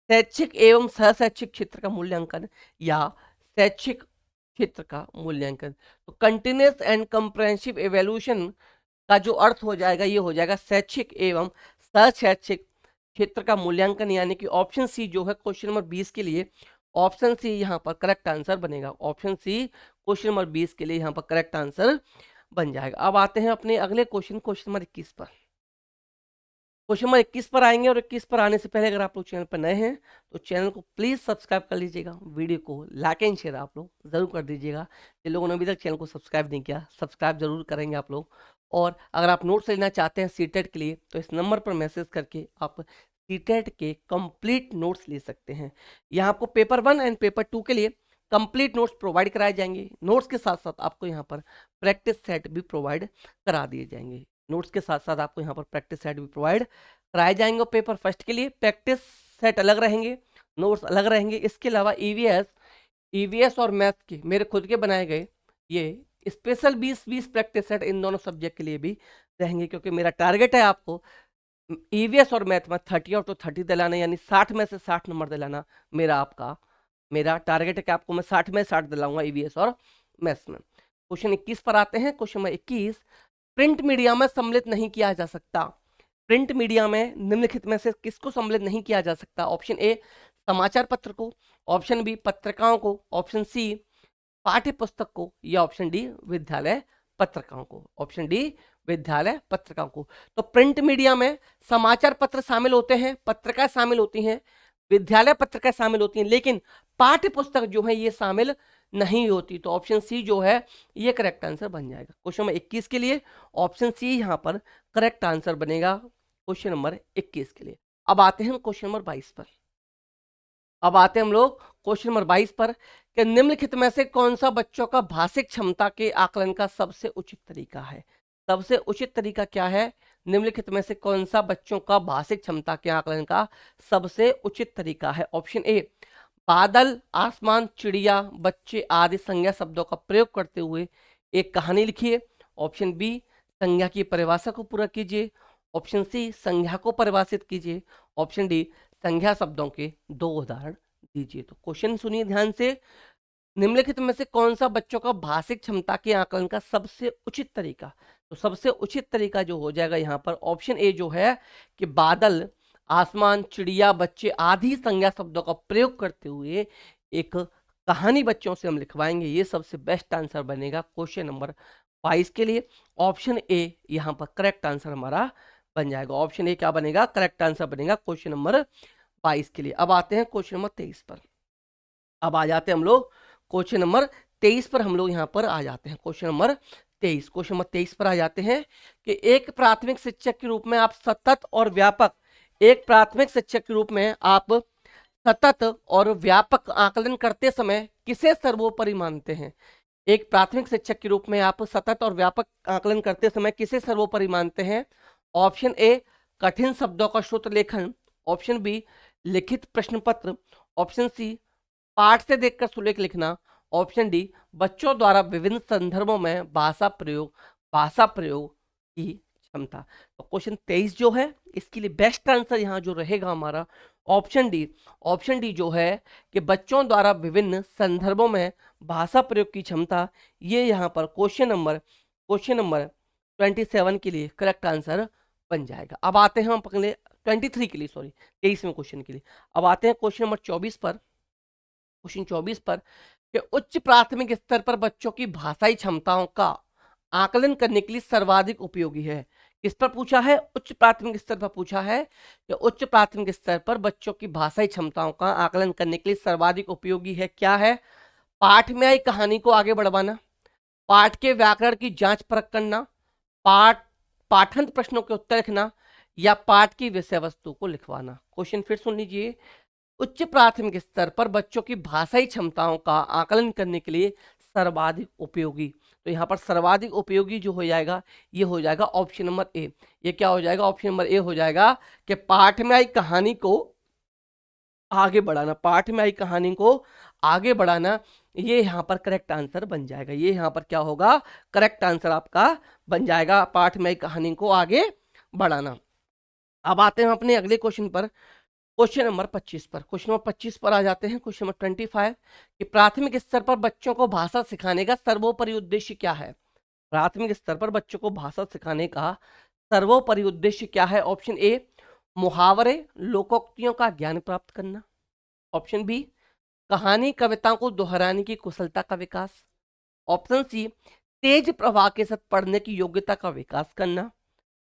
शैक्षिक एवं सह शैक्षिक क्षेत्र का मूल्यांकन, या शैक्षिक क्षेत्र का मूल्यांकन। तो कंटिन्यूअस एंड कंप्रहेंसिव एवेल्यूशन का जो अर्थ हो जाएगा ये हो जाएगा शैक्षिक एवं सह शैक्षिक क्षेत्र का मूल्यांकन, यानी कि ऑप्शन सी जो है क्वेश्चन नंबर 20 के लिए, ऑप्शन सी यहाँ पर करेक्ट आंसर बनेगा। ऑप्शन सी क्वेश्चन नंबर 20 के लिए यहाँ पर करेक्ट आंसर बन जाएगा। अब आते हैं अपने अगले क्वेश्चन, क्वेश्चन नंबर 21 पर। क्वेश्चन नंबर 21 पर आएंगे, और 21 पर आने से पहले अगर आप लोग चैनल पर नए हैं तो चैनल को प्लीज़ सब्सक्राइब कर लीजिएगा, वीडियो को लाइक एंड शेयर आप लोग ज़रूर कर दीजिएगा। जिन लोगों ने अभी तक चैनल को सब्सक्राइब नहीं किया, सब्सक्राइब जरूर करेंगे आप लोग। और अगर आप नोट्स लेना चाहते हैं सीटेट के लिए तो इस नंबर पर मैसेज करके आप सीटेट के कंप्लीट नोट्स ले सकते हैं। यहाँ आपको पेपर 1 एंड पेपर 2 के लिए कंप्लीट नोट्स प्रोवाइड कराए जाएंगे। नोट्स के साथ साथ आपको यहाँ पर प्रैक्टिस सेट भी प्रोवाइड करा दिए जाएंगे। नोट्स के साथ साथ आपको यहाँ पर प्रैक्टिस सेट भी प्रोवाइड कराए जाएंगे। पेपर फर्स्ट के लिए प्रैक्टिस सेट अलग रहेंगे, नोट्स अलग रहेंगे। इसके अलावा ईवीएस और मैथ के मेरे खुद के बनाए गए ये स्पेशल 20-20 प्रैक्टिस सेट इन दोनों सब्जेक्ट के लिए भी रहेंगे, क्योंकि मेरा टारगेट है आपको ईवीएस और मैथ में 30 आउट ऑफ 30 दिलाना, यानी 60 में से 60 नंबर दिलाना। मेरा टारगेट है कि आपको मैं 60 में 60 दिलाऊंगा ईवीएस और मैथ्स में। क्वेश्चन 21 पर आते हैं। क्वेश्चन नंबर 21, प्रिंट मीडिया में सम्मिलित नहीं किया जा सकता। प्रिंट मीडिया में निम्नलिखित में से किसको सम्मिलित नहीं किया जा सकता? ऑप्शन ए, समाचार पत्र को। ऑप्शन बी, पत्रिकाओं को। ऑप्शन सी, पाठ्य पुस्तक को, या ऑप्शन डी विद्यालय पत्रिकाओं को। ऑप्शन डी विद्यालय पत्रिकाओं को। तो प्रिंट मीडिया में समाचार पत्र शामिल होते हैं, पत्रिकाएं शामिल होती हैं, विद्यालय पत्रिकाएं शामिल होती हैं, लेकिन पाठ्य पुस्तक जो है ये शामिल नहीं होती। तो ऑप्शन सी जो है ये करेक्ट आंसर बन जाएगा क्वेश्चन नंबर 21 के लिए। ऑप्शन सी यहां पर करेक्ट आंसर बनेगा क्वेश्चन नंबर 21 के लिए। अब आते हैं क्वेश्चन नंबर 22 पर। अब आते हैं हम लोग क्वेश्चन नंबर 22 पर कि निम्नलिखित में से कौन सा बच्चों का भाषिक क्षमता के आकलन का सबसे उचित तरीका है। सबसे उचित तरीका क्या है? निम्नलिखित में से कौन सा बच्चों का भाषिक क्षमता के आकलन का सबसे उचित तरीका है? ऑप्शन ए बादल, आसमान, चिड़िया, बच्चे आदि संज्ञा शब्दों का प्रयोग करते हुए एक कहानी लिखिए। ऑप्शन बी संज्ञा की परिभाषा को पूरा कीजिए। ऑप्शन सी संज्ञा को परिभाषित कीजिए। ऑप्शन डी संज्ञा शब्दों के 2 उदाहरण दीजिए। तो क्वेश्चन सुनिए ध्यान से। निम्नलिखित में से कौन सा बच्चों का भाषिक क्षमता के आकलन का सबसे उचित तरीका? तो सबसे उचित तरीका जो हो जाएगा यहाँ पर ऑप्शन ए जो है कि बादल, आसमान, चिड़िया, बच्चे आदि संज्ञा शब्दों का प्रयोग करते हुए एक कहानी बच्चों से हम लिखवाएंगे। ये सबसे बेस्ट आंसर बनेगा क्वेश्चन नंबर 22 के लिए। ऑप्शन ए यहाँ पर करेक्ट आंसर हमारा बन जाएगा। ऑप्शन ए क्या बनेगा? करेक्ट आंसर बनेगा क्वेश्चन नंबर 22 के लिए। अब आते हैं क्वेश्चन नंबर 23 पर। अब आ जाते हैं हम लोग क्वेश्चन नंबर 23 पर। हम लोग यहाँ पर आ जाते हैं क्वेश्चन नंबर 23। क्वेश्चन नंबर 23 पर आ जाते हैं कि एक प्राथमिक शिक्षक के रूप में आप सतत और व्यापक, एक प्राथमिक शिक्षक के रूप में आप सतत और व्यापक आकलन करते समय किसे सर्वोपरि मानते हैं? एक प्राथमिक शिक्षक के रूप में आप सतत और व्यापक आकलन करते समय किसे सर्वोपरि मानते हैं? ऑप्शन ए कठिन शब्दों का श्रुत लेखन। ऑप्शन बी लिखित प्रश्न पत्र। ऑप्शन सी पाठ से देखकर सुलेख लिखना। ऑप्शन डी बच्चों द्वारा विभिन्न संदर्भों में भाषा प्रयोग की क्षमता। तो क्वेश्चन 23 जो है इसके लिए बेस्ट आंसर यहाँ जो रहेगा हमारा ऑप्शन डी। ऑप्शन डी जो है कि बच्चों द्वारा विभिन्न संदर्भों में भाषा प्रयोग की क्षमता, ये यहाँ पर क्वेश्चन नंबर 27 के लिए करेक्ट आंसर बन जाएगा। अब आते हैं हम पकड़े 23 के लिए, सॉरी 23वें क्वेश्चन के लिए। अब आते हैं क्वेश्चन नंबर 24 पर। क्वेश्चन 24 पर कि उच्च प्राथमिक स्तर पर बच्चों की भाषाई क्षमताओं का आकलन करने के लिए सर्वाधिक उपयोगी है। किस पर पूछा है? उच्च प्राथमिक स्तर पर पूछा है कि उच्च प्राथमिक स्तर पर बच्चों की भाषाई क्षमताओं का आकलन करने के लिए सर्वाधिक उपयोगी है क्या है? पाठ में आई कहानी को आगे बढ़वाना, पाठ के व्याकरण की जांच परख करना, पाठंत प्रश्नों के उत्तर लिखना, या पाठ की विषय वस्तु को लिखवाना। क्वेश्चन फिर सुन लीजिए। उच्च प्राथमिक स्तर पर बच्चों की भाषाई क्षमताओं का आकलन करने के लिए सर्वाधिक उपयोगी, तो यहाँ पर सर्वाधिक उपयोगी जो हो जाएगा ये हो जाएगा ऑप्शन नंबर ए। ये क्या हो जाएगा? ऑप्शन नंबर ए हो जाएगा कि पाठ में आई कहानी को आगे बढ़ाना, पाठ में आई कहानी को आगे बढ़ाना, ये यहाँ पर करेक्ट आंसर बन जाएगा। ये यहाँ पर क्या होगा? करेक्ट आंसर आपका बन जाएगा, पाठ में आई कहानी को आगे बढ़ाना। अब आते हैं अपने अगले क्वेश्चन पर, क्वेश्चन नंबर 25 पर। क्वेश्चन नंबर 25 पर आ जाते हैं। क्वेश्चन नंबर 25 कि प्राथमिक स्तर पर बच्चों को भाषा सिखाने का सर्वोपरि उद्देश्य क्या है? प्राथमिक स्तर पर बच्चों को भाषा सिखाने का सर्वोपरि उद्देश्य क्या है? ऑप्शन ए मुहावरे, लोकोक्तियों का ज्ञान प्राप्त करना। ऑप्शन बी कहानी कविताओं को दोहराने की कुशलता का विकास। ऑप्शन सी तेज प्रवाह के साथ पढ़ने की योग्यता का विकास करना,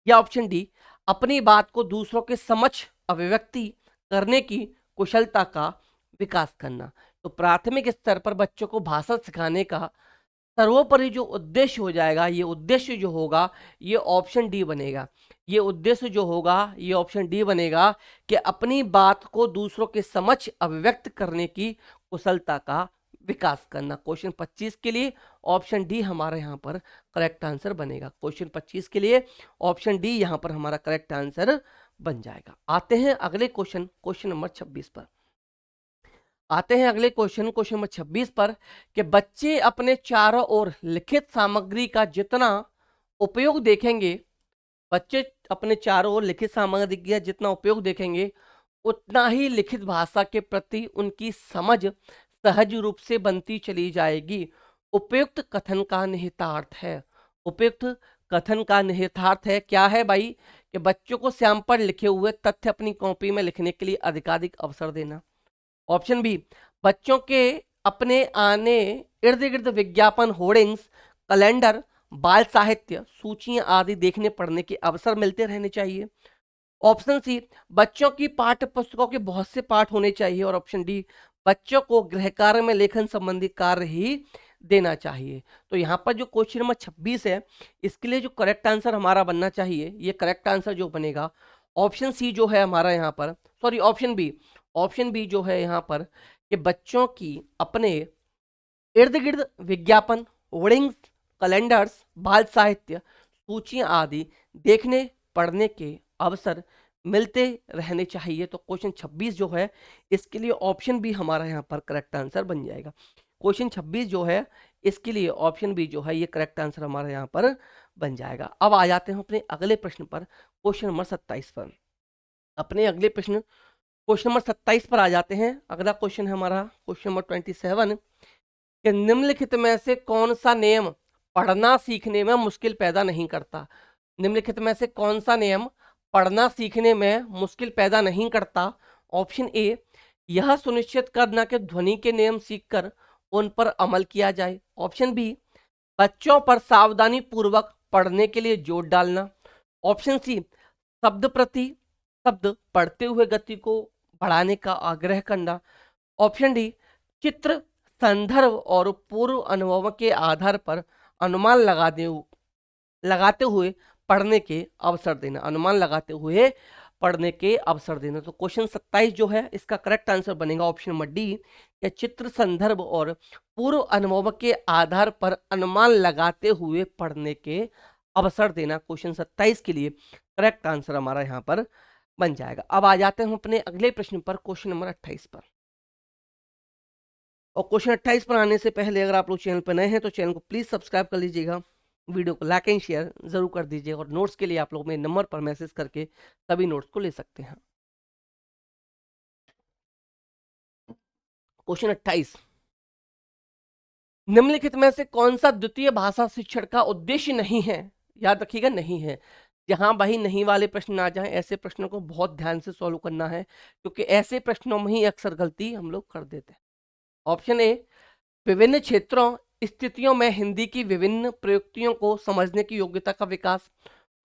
या ऑप्शन डी अपनी बात को दूसरों के समक्ष अभिव्यक्ति करने की कुशलता का विकास करना। तो प्राथमिक स्तर पर बच्चों को भाषा सिखाने का सर्वोपरि जो उद्देश्य हो जाएगा, ये उद्देश्य जो होगा ये ऑप्शन डी बनेगा। ये उद्देश्य जो होगा ये ऑप्शन डी बनेगा कि अपनी बात को दूसरों के समक्ष अभिव्यक्त करने की कुशलता का विकास करना। क्वेश्चन 25 के लिए ऑप्शन डी हमारा यहाँ पर करेक्ट आंसर बनेगा। क्वेश्चन 25 के लिए ऑप्शन डी यहाँ पर हमारा करेक्ट आंसर बन जाएगा। आते हैं अगले क्वेश्चन नंबर 26 पर। आते हैं अगले क्वेश्चन नंबर 26 पर कि बच्चे अपने चारों ओर लिखित सामग्री का जितना उपयोग देखेंगे, बच्चे अपने चारों ओर लिखित सामग्री का जितना उपयोग देखेंगे उतना ही लिखित भाषा के प्रति उनकी समझ सहज रूप से बनती चली जाएगी। उपयुक्त कथन का निहितार्थ है। उपयुक्त कथन का निहितार्थ है क्या है भाई? कि बच्चों को श्याम पर लिखे हुए तथ्य अपनी कॉपी में लिखने के लिए अधिकाधिक अवसर देना। ऑप्शन बी बच्चों के अपने आने इर्द गिर्द विज्ञापन, होर्डिंग्स, कैलेंडर, बाल साहित्य, सूचियां आदि देखने पढ़ने के अवसर मिलते रहने चाहिए। ऑप्शन सी, बच्चों की पाठ्य पुस्तकों के बहुत से पाठ होने चाहिए। और ऑप्शन डी, बच्चों को गृह कार्य में लेखन संबंधी कार्य ही देना चाहिए। तो यहाँ पर जो क्वेश्चन नंबर 26 है, इसके लिए जो करेक्ट आंसर हमारा बनना चाहिए, ये करेक्ट आंसर जो बनेगा ऑप्शन सी जो है हमारा यहाँ पर, सॉरी ऑप्शन बी जो है यहाँ पर, कि बच्चों की अपने इर्द गिर्द विज्ञापन, होर्डिंग्स, कैलेंडर्स, बाल साहित्य, सूचियां आदि देखने पढ़ने के अवसर मिलते रहने चाहिए। तो क्वेश्चन 26 जो है, इसके लिए ऑप्शन बी हमारा यहाँ पर करेक्ट आंसर बन जाएगा। क्वेश्चन 26 जो है, इसके लिए ऑप्शन बी जो है, ये करेक्ट आंसर हमारा यहाँ पर बन जाएगा। अब आ जाते हैं अपने अगले प्रश्न पर, क्वेश्चन नंबर 27 पर। अपने अगले प्रश्न क्वेश्चन नंबर 27 पर आ जाते हैं। अगला क्वेश्चन है हमारा क्वेश्चन नंबर 27 कि निम्नलिखित में से कौन सा नियम पढ़ना सीखने में मुश्किल पैदा नहीं करता। निम्नलिखित में से कौन सा नियम पढ़ना सीखने में मुश्किल पैदा नहीं करता। ऑप्शन ए, यह सुनिश्चित करना कि ध्वनि के नियम सीखकर उन पर अमल किया जाए। ऑप्शन बी, बच्चों पर सावधानी पूर्वक पढ़ने के लिए जोर डालना। ऑप्शन सी, शब्द प्रति शब्द पढ़ते हुए गति को बढ़ाने का आग्रह करना। ऑप्शन डी, चित्र, संदर्भ और पूर्व अनुभव के आधार पर अनुमान लगाते हुए पढ़ने के अवसर देना। अनुमान लगाते हुए पढ़ने के अवसर देना। तो क्वेश्चन 27 जो है, इसका करेक्ट आंसर बनेगा ऑप्शन नंबर डी, या चित्र, संदर्भ और पूर्व अनुभव के आधार पर अनुमान लगाते हुए पढ़ने के अवसर देना। क्वेश्चन 27 के लिए करेक्ट आंसर हमारा यहाँ पर बन जाएगा। अब आ जाते हैं अपने अगले प्रश्न पर, क्वेश्चन नंबर 28 पर। और क्वेश्चन 28 पर आने से पहले अगर आप लोग चैनल पर नए हैं तो चैनल को प्लीज सब्सक्राइब कर लीजिएगा, वीडियो को लाइक एंड शेयर जरूर कर दीजिएगा। और नोट्स के लिए आप लोग मेरे नंबर पर मैसेज करके सभी नोट्स को ले सकते हैं। क्वेश्चन 28, निम्नलिखित में से कौन सा द्वितीय भाषा शिक्षण का उद्देश्य नहीं है। याद रखिएगा, नहीं है। जहां वही नहीं वाले प्रश्न ना जाएं, ऐसे प्रश्नों को बहुत ध्यान से सॉल्व करना है, क्योंकि ऐसे प्रश्नों में ही अक्सर गलती हम लोग कर देते हैं। ऑप्शन ए, विभिन्न क्षेत्रों स्थितियों में हिंदी की विभिन्न प्रयुक्तियों को समझने की योग्यता का विकास।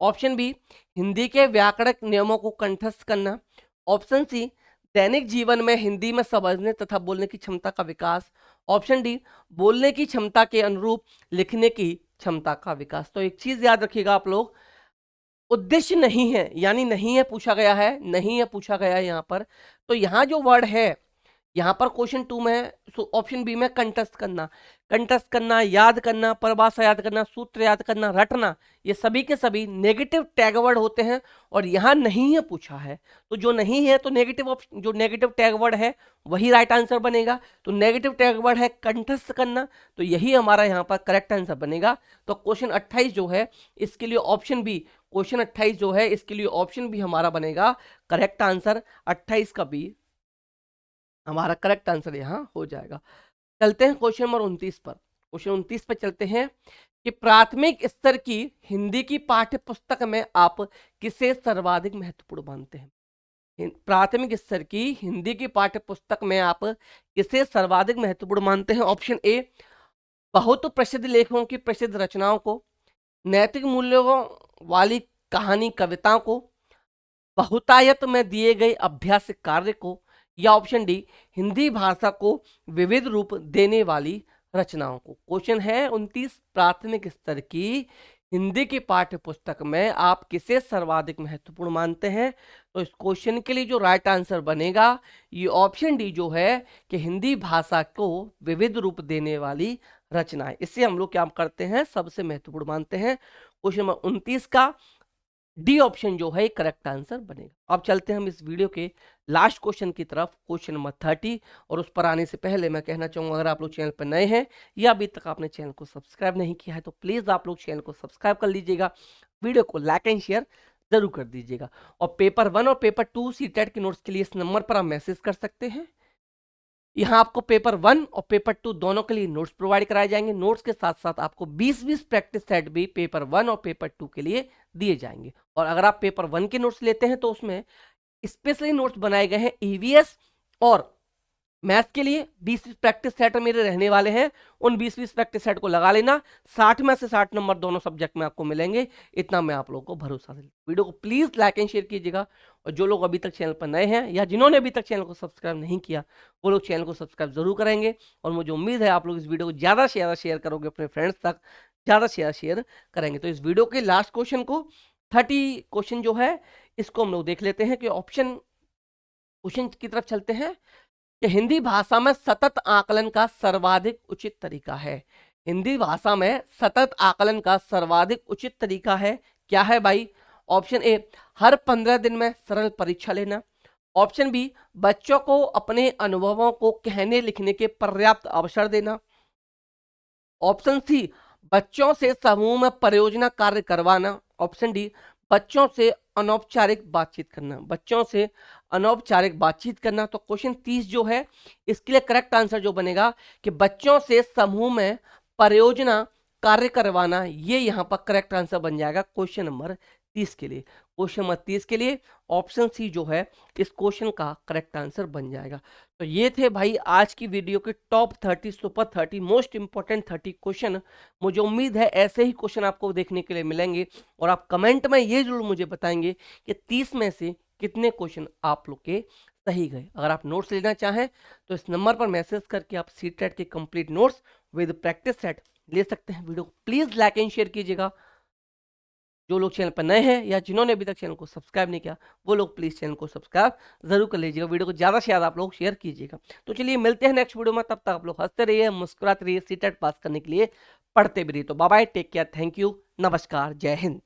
ऑप्शन बी, हिंदी के व्याकरणिक नियमों को कंठस्थ करना। ऑप्शन सी, दैनिक जीवन में हिंदी में समझने तथा बोलने की क्षमता का विकास। ऑप्शन डी, बोलने की क्षमता के अनुरूप लिखने की क्षमता का विकास। तो एक चीज याद रखिएगा आप लोग, उद्देश्य नहीं है, यानी नहीं है पूछा गया है, नहीं है पूछा गया है यहाँ पर। तो यहाँ जो वर्ड है, यहाँ पर क्वेश्चन 2 में ऑप्शन बी में कंठस्थ करना, याद करना, परिभाषा याद करना, सूत्र याद करना, रटना, ये सभी के सभी नेगेटिव टैग वर्ड होते हैं। और यहाँ नहीं है पूछा है, तो जो नहीं है तो जो नेगेटिव टैग वर्ड है वही राइट आंसर बनेगा। तो नेगेटिव टैग वर्ड है कंठस्थ करना, तो यही हमारा यहाँ पर करेक्ट आंसर बनेगा। तो क्वेश्चन 28 जो है, इसके लिए ऑप्शन बी, क्वेश्चन 28 जो है, इसके लिए ऑप्शन बी हमारा बनेगा करेक्ट आंसर। 28 का बी हमारा करेक्ट आंसर यहाँ हो जाएगा। चलते हैं क्वेश्चन नंबर 29 पर। क्वेश्चन 29 पर चलते हैं कि प्राथमिक स्तर की हिंदी की पाठ्य पुस्तक में आप किसे सर्वाधिक महत्वपूर्ण मानते हैं। प्राथमिक स्तर की हिंदी की पाठ्य पुस्तक में आप किसे सर्वाधिक महत्वपूर्ण मानते हैं। ऑप्शन ए, बहुत प्रसिद्ध लेखकों की प्रसिद्ध रचनाओं को, नैतिक मूल्यों वाली कहानी कविताओं को, बहुतायत में दिए गए अभ्यास कार्य को, या ऑप्शन डी, हिंदी भाषा को विविध रूप देने वाली रचनाओं को। क्वेश्चन है 29, प्राथमिक स्तर की हिंदी की पाठ्य पुस्तक में आप किसे सर्वाधिक महत्वपूर्ण मानते हैं। तो इस क्वेश्चन के लिए जो राइट आंसर बनेगा ये ऑप्शन डी जो है, कि हिंदी भाषा को विविध रूप देने वाली रचनाएं, इससे हम लोग क्या करते हैं, सबसे महत्वपूर्ण मानते हैं। क्वेश्चन नंबर 29 का डी ऑप्शन जो है करेक्ट आंसर बनेगा। अब चलते हैं हम इस वीडियो के लास्ट क्वेश्चन की तरफ, क्वेश्चन नंबर 30। और उस पर आने से पहले मैं कहना चाहूंगा, अगर आप लोग चैनल पर नए हैं या अभी तक आपने चैनल को सब्सक्राइब नहीं किया है तो प्लीज आप लोग चैनल को सब्सक्राइब कर लीजिएगा, वीडियो को लाइक एंड शेयर जरूर कर दीजिएगा। और पेपर 1 और पेपर 2 सीटेट के नोट्स के लिए इस नंबर पर आप मैसेज कर सकते हैं। यहाँ आपको पेपर 1 और पेपर 2 दोनों के लिए नोट्स प्रोवाइड कराए जाएंगे। नोट्स के साथ साथ आपको 20-20 प्रैक्टिस सेट भी पेपर 1 और पेपर 2 के लिए दिए जाएंगे। और अगर आप पेपर 1 के नोट्स लेते हैं तो उसमें स्पेशली नोट्स बनाए गए हैं ईवीएस और मैथ्स के लिए 20-20 प्रैक्टिस सेट मेरे रहने वाले हैं, उन 20-20 प्रैक्टिस सेट को लगा लेना, 60 में से 60 नंबर दोनों सब्जेक्ट में आपको मिलेंगे, इतना मैं आप लोगों को भरोसा दिला। वीडियो को प्लीज लाइक एंड शेयर कीजिएगा, और जो लोग अभी तक चैनल पर नए हैं या जिन्होंने अभी तक चैनल को सब्सक्राइब नहीं किया, वो लोग चैनल को सब्सक्राइब जरूर करेंगे। और मुझे उम्मीद है आप लोग इस वीडियो को ज्यादा से ज्यादा शेयर करोगे अपने फ्रेंड्स तक, ज्यादा से ज्यादा शेयर करेंगे। तो इस वीडियो के लास्ट क्वेश्चन को 30 क्वेश्चन जो है इसको हम लोग देख लेते हैं कि ऑप्शन क्वेश्चन की तरफ चलते हैं कि हिंदी भाषा में सतत आकलन का सर्वाधिक उचित तरीका है। हिंदी भाषा में सतत आकलन का सर्वाधिक उचित तरीका है, क्या है भाई? ऑप्शन ए, हर 15 दिन में सरल परीक्षा लेना। ऑप्शन बी, बच्चों को अपने अनुभवों को कहने लिखने के पर्याप्त अवसर देना। ऑप्शन सी, बच्चों से समूह में परियोजना कार्य करवाना। ऑप्शन डी, बच्चों से अनौपचारिक बातचीत करना। बच्चों से अनौपचारिक बातचीत करना। तो क्वेश्चन 30 जो है इसके लिए करेक्ट आंसर जो बनेगा कि बच्चों से समूह में परियोजना कार्य करवाना, ये यहाँ पर करेक्ट आंसर बन जाएगा क्वेश्चन नंबर 30 के लिए। क्वेश्चन नंबर 30 के लिए ऑप्शन सी जो है इस क्वेश्चन का करेक्ट आंसर बन जाएगा। तो ये थे भाई आज की वीडियो के top 30 super 30 most important 30 question. मुझे उम्मीद है ऐसे ही क्वेश्चन आपको देखने के लिए मिलेंगे, और आप कमेंट में ये जरूर मुझे बताएंगे कि 30 में से कितने क्वेश्चन आप लोग के सही गए। अगर आप नोट्स लेना चाहें तो इस नंबर पर मैसेज करके आप सीटेट के complete notes with practice set ले सकते हैं। वीडियो को प्लीज लाइक एंड शेयर कीजिएगा। जो लोग चैनल पर नए हैं या जिन्होंने अभी तक चैनल को सब्सक्राइब नहीं किया, वो लोग प्लीज चैनल को सब्सक्राइब जरूर कर लीजिएगा। वीडियो को ज्यादा से ज्यादा आप लोग शेयर कीजिएगा। तो चलिए मिलते हैं नेक्स्ट वीडियो में, तब तक आप लोग हंसते रहिए, मुस्कुराते रहिए, सीटेट पास करने के लिए पढ़ते भी रहिए। तो bye bye, take care, thank you, नमस्कार, जय हिंद।